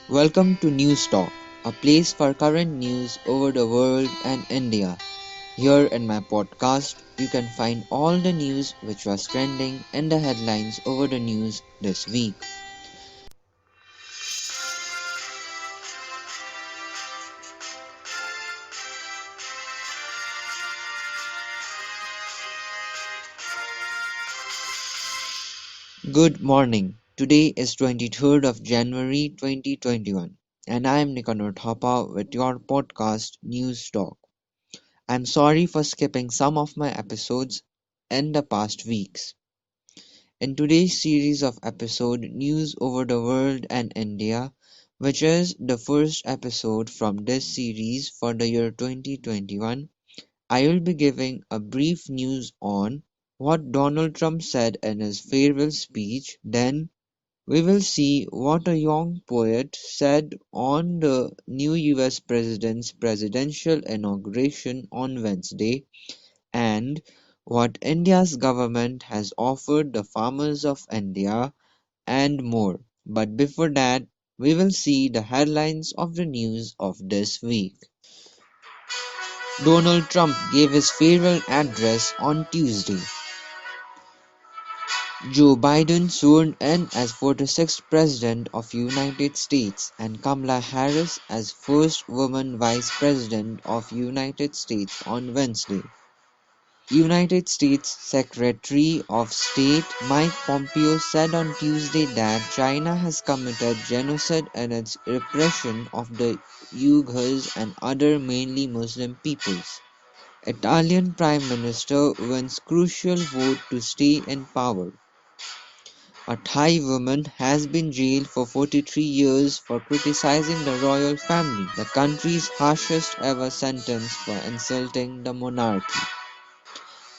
Welcome to News Talk, a place for current news over the world and India. Here in my podcast, you can find all the news which was trending and the headlines over the news this week. Good morning. Today is 23rd of January 2021 and I am Nikanor Thapa with your podcast News Talk. I'm sorry for skipping some of my episodes in the past weeks. In today's series of episode News over the World and India, which is the first episode from this series for the year 2021, I will be giving a brief news on what Donald Trump said in his farewell speech. Then we will see what a young poet said on the new US president's presidential inauguration on Wednesday and what India's government has offered the farmers of India and more. But before that, we will see the headlines of the news of this week. Donald Trump gave his farewell address on Tuesday. Joe Biden sworn in as 46th President of United States and Kamala Harris as first woman Vice President of United States on Wednesday. United States Secretary of State Mike Pompeo said on Tuesday that China has committed genocide in its repression of the Uyghurs and other mainly Muslim peoples. Italian Prime Minister wins crucial vote to stay in power. A Thai woman has been jailed for 43 years for criticizing the royal family, the country's harshest ever sentence for insulting the monarchy.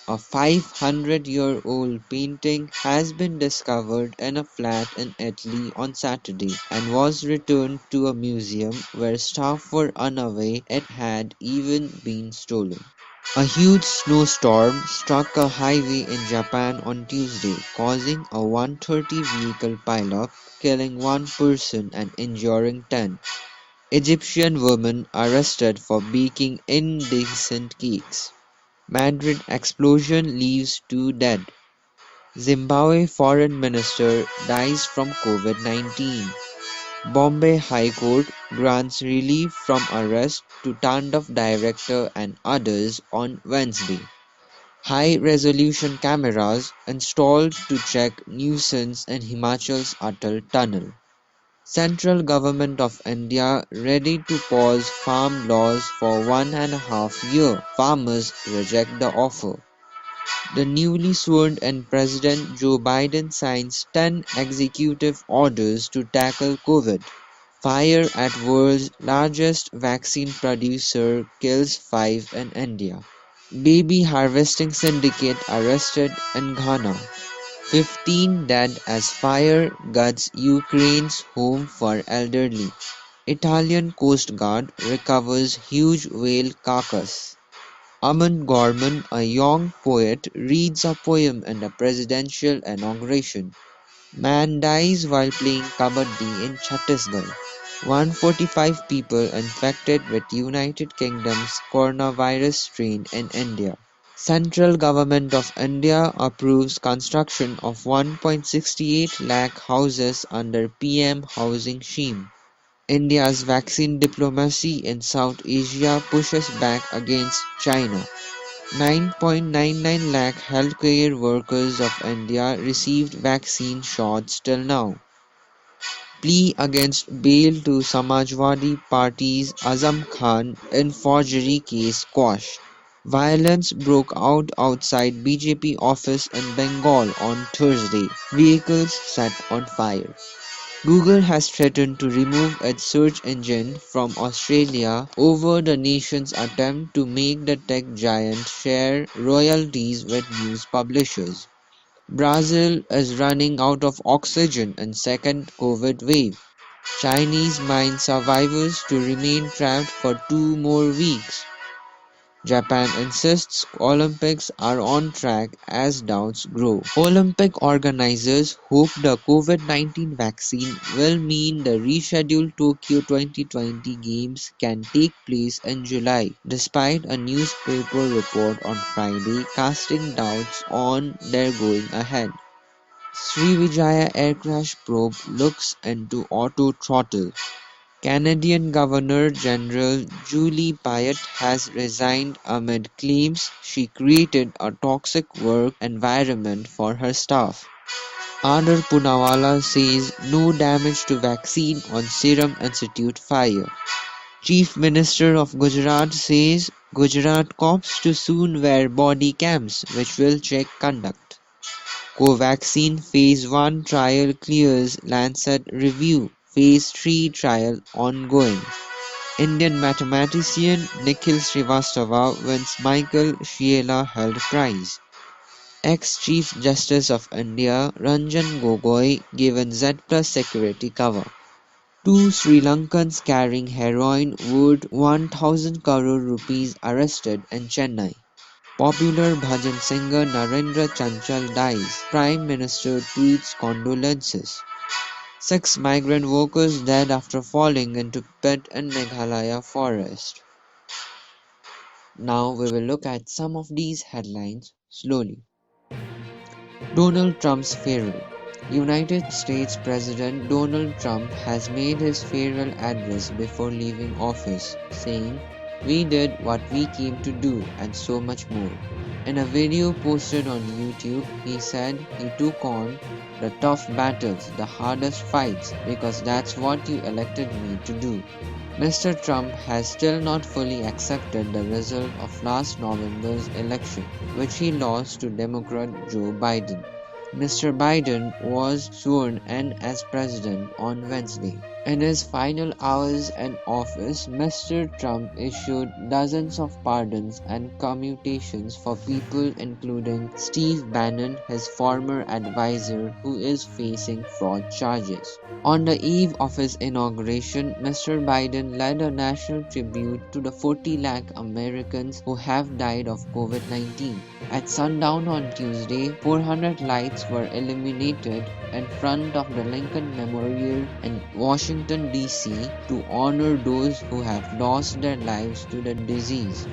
A 500-year-old painting has been discovered in a flat in Italy on Saturday and was returned to a museum where staff were unaware it had even been stolen. A huge snowstorm struck a highway in Japan on Tuesday, causing a 130 vehicle pileup, killing one person and injuring 10. Egyptian woman arrested for baking indecent cakes. Madrid explosion leaves two dead. Zimbabwe foreign minister dies from COVID-19. Bombay High Court grants relief from arrest to Tandav director and others on Wednesday. High-resolution cameras installed to check nuisance in Himachal's Atal tunnel. Central Government of India ready to pause farm laws for 1.5 years. Farmers reject the offer. The newly sworn-in President Joe Biden signs 10 executive orders to tackle COVID. Fire at world's largest vaccine producer kills 5 in India. Baby harvesting syndicate arrested in Ghana. 15 dead as fire guts Ukraine's home for elderly. Italian Coast Guard recovers huge whale carcass. Aman Gorman, a young poet, reads a poem in the presidential inauguration. Man dies while playing kabaddi in Chhattisgarh. 145 people infected with United Kingdom's coronavirus strain in India. Central Government of India approves construction of 1.68 lakh houses under PM Housing Scheme. India's vaccine diplomacy in South Asia pushes back against China. 9.99 lakh healthcare workers of India received vaccine shots till now. Plea against bail to Samajwadi Party's Azam Khan in forgery case quashed. Violence broke out outside BJP office in Bengal on Thursday. Vehicles set on fire. Google has threatened to remove its search engine from Australia over the nation's attempt to make the tech giant share royalties with news publishers. Brazil is running out of oxygen in second COVID wave. Chinese mine survivors to remain trapped for 2 more weeks. Japan insists Olympics are on track as doubts grow. Olympic organizers hope the COVID-19 vaccine will mean the rescheduled Tokyo 2020 Games can take place in July, despite a newspaper report on Friday casting doubts on their going ahead. Srivijaya air crash probe looks into auto throttle. Canadian Governor-General Julie Payette has resigned amid claims she created a toxic work environment for her staff. Adar Poonawalla says no damage to vaccine on Serum Institute fire. Chief Minister of Gujarat says Gujarat cops to soon wear body cams which will check conduct. Covaxin Phase 1 trial clears Lancet review, Phase 3 trial ongoing. Indian mathematician Nikhil Srivastava wins Michael Scialla Held Prize. Ex-Chief Justice of India Ranjan Gogoi given Z+ security cover. Two Sri Lankans carrying heroin worth 1,000 crore rupees arrested in Chennai. Popular bhajan singer Narendra Chanchal dies. Prime Minister tweets condolences. 6 migrant workers dead after falling into pit in Meghalaya forest. Now we will look at some of these headlines slowly. Donald Trump's farewell. United States President Donald Trump has made his farewell address before leaving office, saying, "We did what we came to do and so much more." In a video posted on YouTube, he said he took on the tough battles, the hardest fights, because that's what you elected me to do. Mr. Trump has still not fully accepted the result of last November's election, which he lost to Democrat Joe Biden. Mr. Biden was sworn in as president on Wednesday. In his final hours in office, Mr. Trump issued dozens of pardons and commutations for people including Steve Bannon, his former advisor, who is facing fraud charges. On the eve of his inauguration, Mr. Biden led a national tribute to the 40 lakh Americans who have died of COVID-19. At sundown on Tuesday, 400 lights were illuminated in front of the Lincoln Memorial in Washington, D.C. to honor those who have lost their lives to the disease.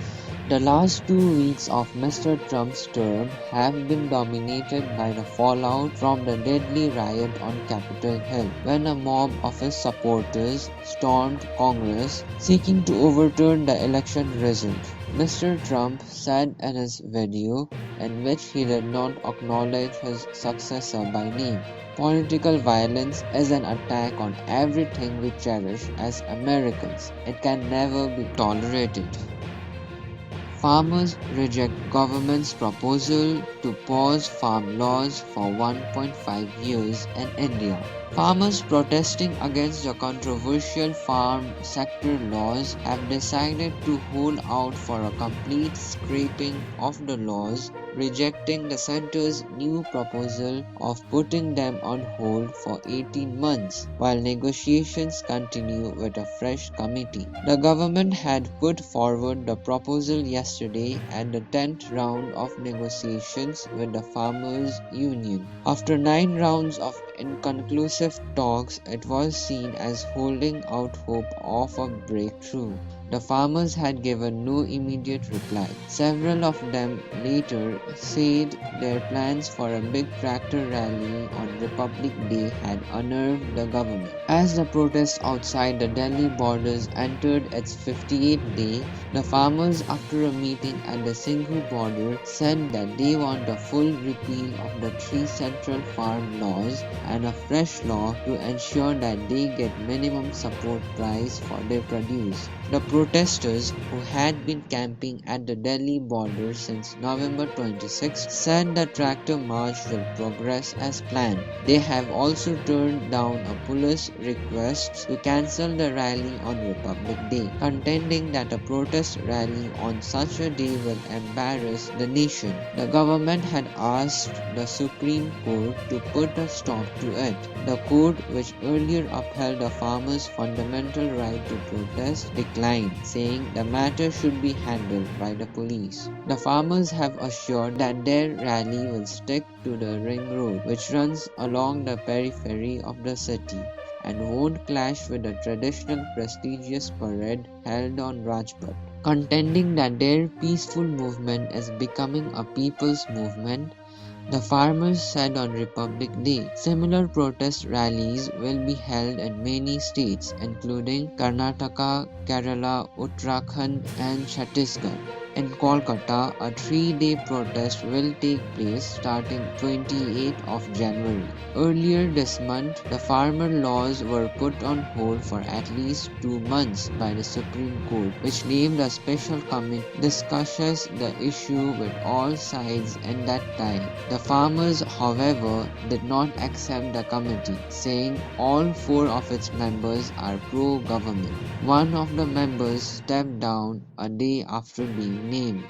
The last 2 weeks of Mr. Trump's term have been dominated by the fallout from the deadly riot on Capitol Hill, when a mob of his supporters stormed Congress, seeking to overturn the election result. Mr. Trump said in his video, in which he did not acknowledge his successor by name, "Political violence is an attack on everything we cherish as Americans. It can never be tolerated." Farmers reject government's proposal to pause farm laws for 1.5 years in India. Farmers protesting against the controversial farm sector laws have decided to hold out for a complete scrapping of the laws, rejecting the centre's new proposal of putting them on hold for 18 months, while negotiations continue with a fresh committee. The government had put forward the proposal yesterday at the 10th round of negotiations with the Farmers' Union. After 9 rounds of inconclusive talks, it was seen as holding out hope of a breakthrough. The farmers had given no immediate reply. Several of them later said their plans for a big tractor rally on Republic Day had unnerved the government. As the protests outside the Delhi borders entered its 58th day, the farmers, after a meeting at the Singhu border, said that they want a full repeal of the 3 central farm laws and a fresh law to ensure that they get minimum support price for their produce. The protesters, who had been camping at the Delhi border since November 26, said the tractor march will progress as planned. They have also turned down a police request to cancel the rally on Republic Day, contending that a protest rally on such a day will embarrass the nation. The government had asked the Supreme Court to put a stop to it. The court, which earlier upheld the farmers' fundamental right to protest, declined. declined, saying the matter should be handled by the police. The farmers have assured that their rally will stick to the ring road, which runs along the periphery of the city, and won't clash with the traditional prestigious parade held on Rajpath. Contending that their peaceful movement is becoming a people's movement, the farmers said on Republic Day. Similar protest rallies will be held in many states, including Karnataka, Kerala, Uttarakhand, and Chhattisgarh. In Kolkata, a 3-day protest will take place starting 28th of January. Earlier this month, the farmer laws were put on hold for at least 2 months by the Supreme Court, which named a special committee discusses the issue with all sides in that time. The farmers, however, did not accept the committee, saying all 4 of its members are pro-government. One of the members stepped down a day after being named.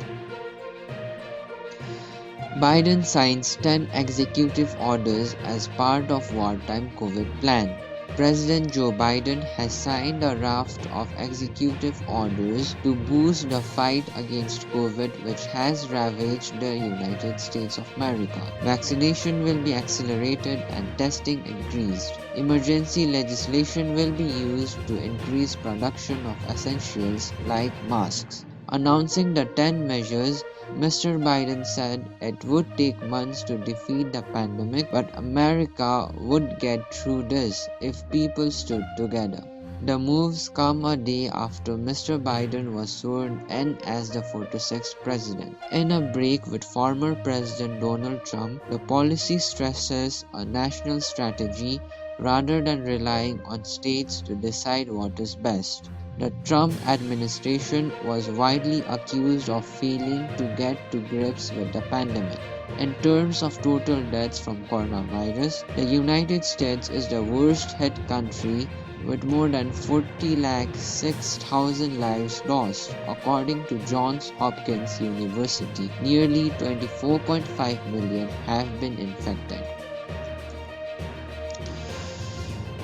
Biden signs 10 executive orders as part of wartime COVID plan. President Joe Biden has signed a raft of executive orders to boost the fight against COVID, which has ravaged the United States of America. Vaccination will be accelerated and testing increased. Emergency legislation will be used to increase production of essentials like masks. Announcing the 10 measures, Mr. Biden said it would take months to defeat the pandemic, but America would get through this if people stood together. The moves come a day after Mr. Biden was sworn in as the 46th president. In a break with former President Donald Trump, the policy stresses a national strategy rather than relying on states to decide what is best. The Trump administration was widely accused of failing to get to grips with the pandemic. In terms of total deaths from coronavirus, the United States is the worst hit country with more than 40,06,000 lives lost, according to Johns Hopkins University. Nearly 24.5 million have been infected.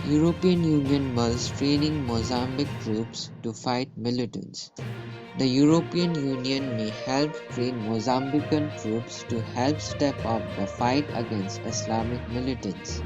European Union mulls training Mozambique troops to fight militants. The European Union may help train Mozambican troops to help step up the fight against Islamic militants.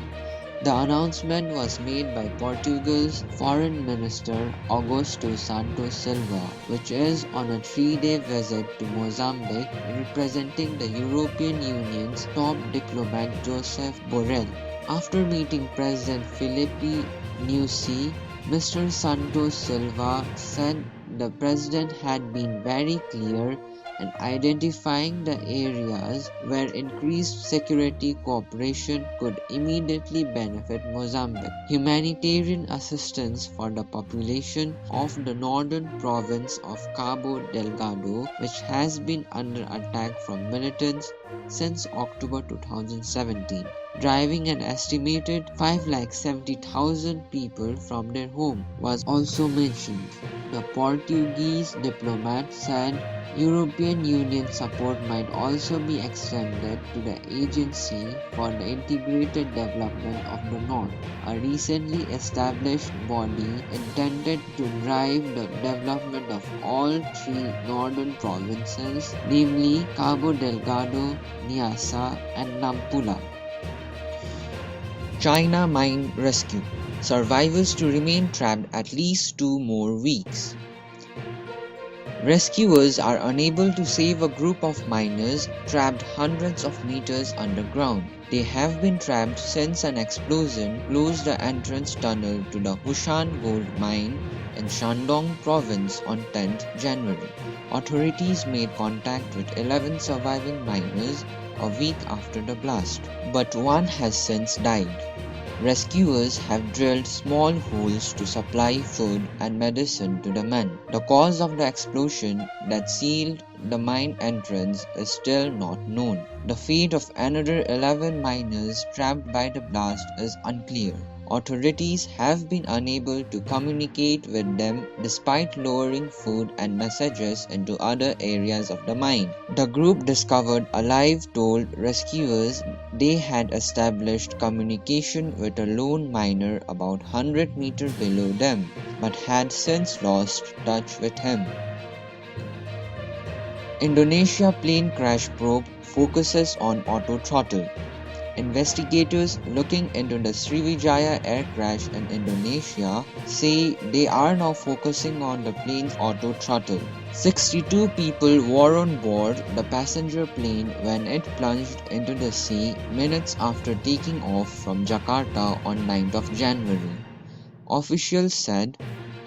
The announcement was made by Portugal's Foreign Minister Augusto Santos Silva, which is on a 3-day visit to Mozambique, representing the European Union's top diplomat Josep Borrell. After meeting President Filipe Nyusi, Mr. Santos Silva said the president had been very clear in identifying the areas where increased security cooperation could immediately benefit Mozambique. Humanitarian assistance for the population of the northern province of Cabo Delgado, which has been under attack from militants since October 2017, driving an estimated 570,000 people from their home, was also mentioned. The Portuguese diplomat said European Union support might also be extended to the Agency for the Integrated Development of the North, a recently established body intended to drive the development of all 3 northern provinces, namely Cabo Delgado, Niassa, and Nampula. China mine rescue. Survivors to remain trapped at least 2 more weeks. Rescuers are unable to save a group of miners trapped hundreds of meters underground. They have been trapped since an explosion closed the entrance tunnel to the Hushan gold mine in Shandong province on 10th January. Authorities made contact with 11 surviving miners a week after the blast, but one has since died. Rescuers have drilled small holes to supply food and medicine to the men. The cause of the explosion that sealed the mine entrance is still not known. The fate of another 11 miners trapped by the blast is unclear. Authorities have been unable to communicate with them despite lowering food and messages into other areas of the mine. The group discovered alive told rescuers they had established communication with a lone miner about 100 meters below them. but had since lost touch with him. Indonesia plane crash probe focuses on auto throttle. Investigators looking into the Sriwijaya air crash in Indonesia say they are now focusing on the plane's auto throttle. 62 people were on board the passenger plane when it plunged into the sea minutes after taking off from Jakarta on 9th of January. Officials said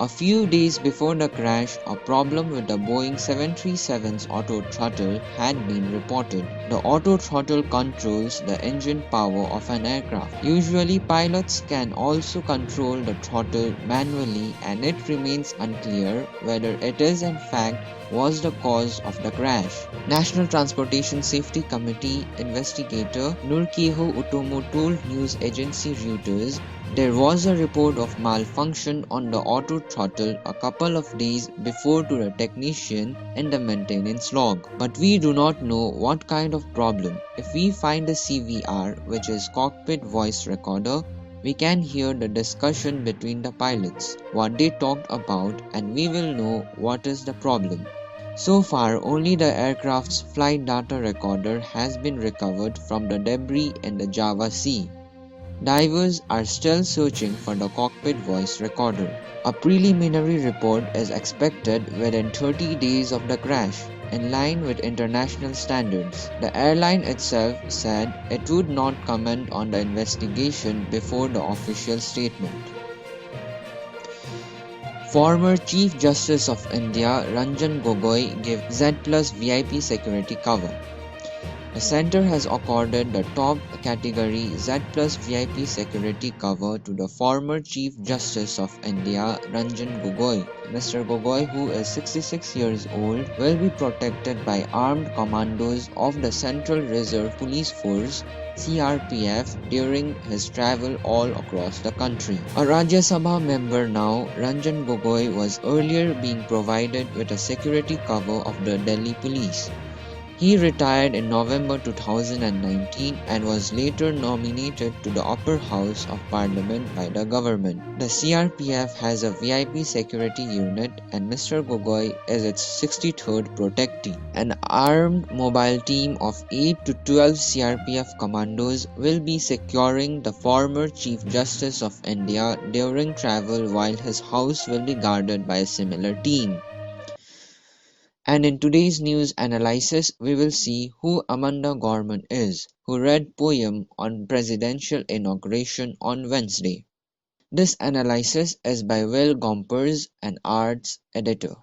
a few days before the crash, a problem with the Boeing 737's auto throttle had been reported. The auto throttle controls the engine power of an aircraft. Usually, pilots can also control the throttle manually, and it remains unclear whether it is in fact was the cause of the crash. National Transportation Safety Committee investigator Nurkiho Utomo told news agency Reuters there was a report of malfunction on the auto throttle a couple of days before to the technician in the maintenance log. But we do not know what kind of problem. If we find a CVR, which is cockpit voice recorder, we can hear the discussion between the pilots, what they talked about, and we will know what is the problem. So far, only the aircraft's flight data recorder has been recovered from the debris in the Java Sea. Divers are still searching for the cockpit voice recorder. A preliminary report is expected within 30 days of the crash, in line with international standards. The airline itself said it would not comment on the investigation before the official statement. Former Chief Justice of India Ranjan Gogoi gave Z Plus VIP security cover. The center has accorded the top category Z Plus VIP security cover to the former Chief Justice of India Ranjan Gogoi. Mr. Gogoi, who is 66 years old, will be protected by armed commandos of the Central Reserve Police Force CRPF during his travel all across the country. A Rajya Sabha member now, Ranjan Gogoi was earlier being provided with a security cover of the Delhi police. He retired in November 2019 and was later nominated to the upper house of parliament by the government. The CRPF has a VIP security unit and Mr. Gogoi is its 63rd protectee. An armed mobile team of 8 to 12 CRPF commandos will be securing the former Chief Justice of India during travel while his house will be guarded by a similar team. And in today's news analysis, we will see who Amanda Gorman is, who read poem on presidential inauguration on Wednesday. This analysis is by Will Gompers, an arts editor.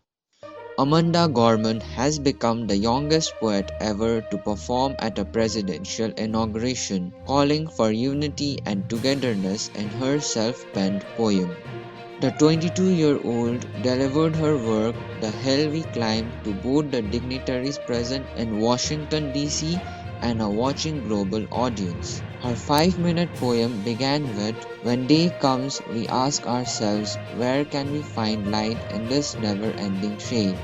Amanda Gorman has become the youngest poet ever to perform at a presidential inauguration, calling for unity and togetherness in her self-penned poem. The 22-year-old delivered her work The Hill We Climb to both the dignitaries present in Washington, D.C. and a watching global audience. Her 5-minute poem began with, "When day comes, we ask ourselves, where can we find light in this never-ending shade?"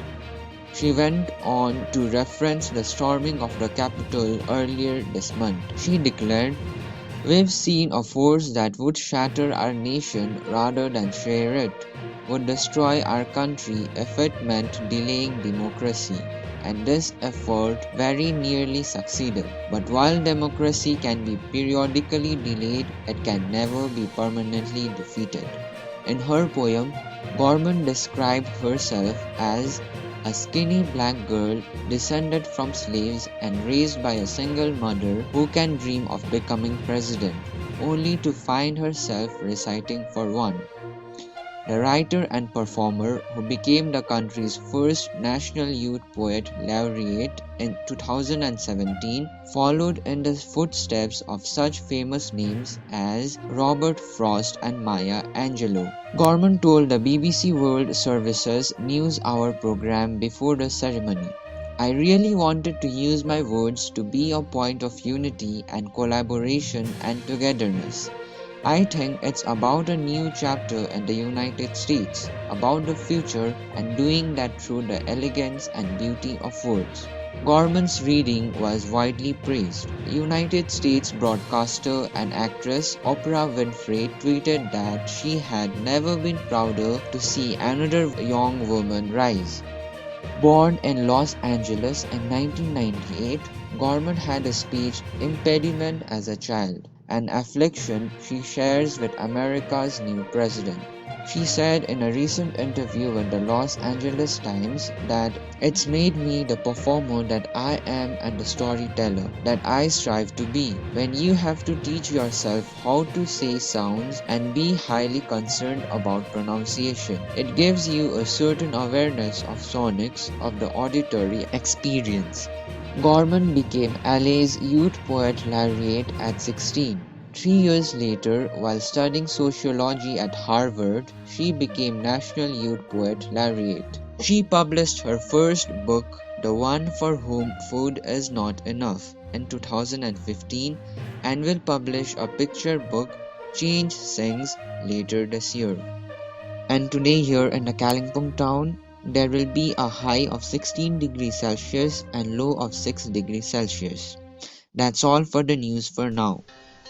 She went on to reference the storming of the Capitol earlier this month. She declared, "We've seen a force that would shatter our nation rather than share it, would destroy our country if it meant delaying democracy. And this effort very nearly succeeded. But while democracy can be periodically delayed, it can never be permanently defeated." In her poem, Gorman described herself as a skinny black girl descended from slaves and raised by a single mother who can dream of becoming president, only to find herself reciting for one. The writer and performer, who became the country's first National Youth Poet Laureate in 2017, followed in the footsteps of such famous names as Robert Frost and Maya Angelou. Gorman told the BBC World Service's News Hour program before the ceremony, "I really wanted to use my words to be a point of unity and collaboration and togetherness. I think it's about a new chapter in the United States, about the future and doing that through the elegance and beauty of words." Gorman's reading was widely praised. United States broadcaster and actress Oprah Winfrey tweeted that she had never been prouder to see another young woman rise. Born in Los Angeles in 1998, Gorman had a speech impediment as a child, an affliction she shares with America's new president. She said in a recent interview with the Los Angeles Times that it's made me the performer that I am and the storyteller that I strive to be. When you have to teach yourself how to say sounds and be highly concerned about pronunciation, it gives you a certain awareness of sonics of the auditory experience. Gorman became LA's Youth Poet Laureate at 16. 3 years later, while studying sociology at Harvard, she became National Youth Poet Laureate. She published her first book, The One for Whom Food Is Not Enough, in 2015 and will publish a picture book, Change Sings, later this year. And today here in the Kalimpong town, there will be a high of 16 degrees Celsius and low of 6 degrees Celsius. That's all for the news for now.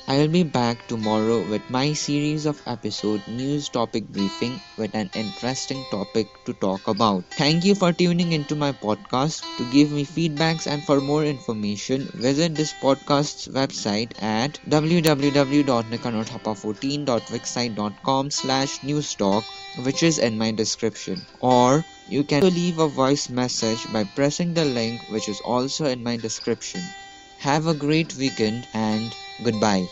I will be back tomorrow with my series of episode news topic briefing with an interesting topic to talk about. Thank you for tuning into my podcast. To give me feedbacks and for more information, visit this podcast's website at www.nikanotapa14.wixsite.com/newstalk, which is in my description. Or you can also leave a voice message by pressing the link which is also in my description. Have a great weekend and goodbye.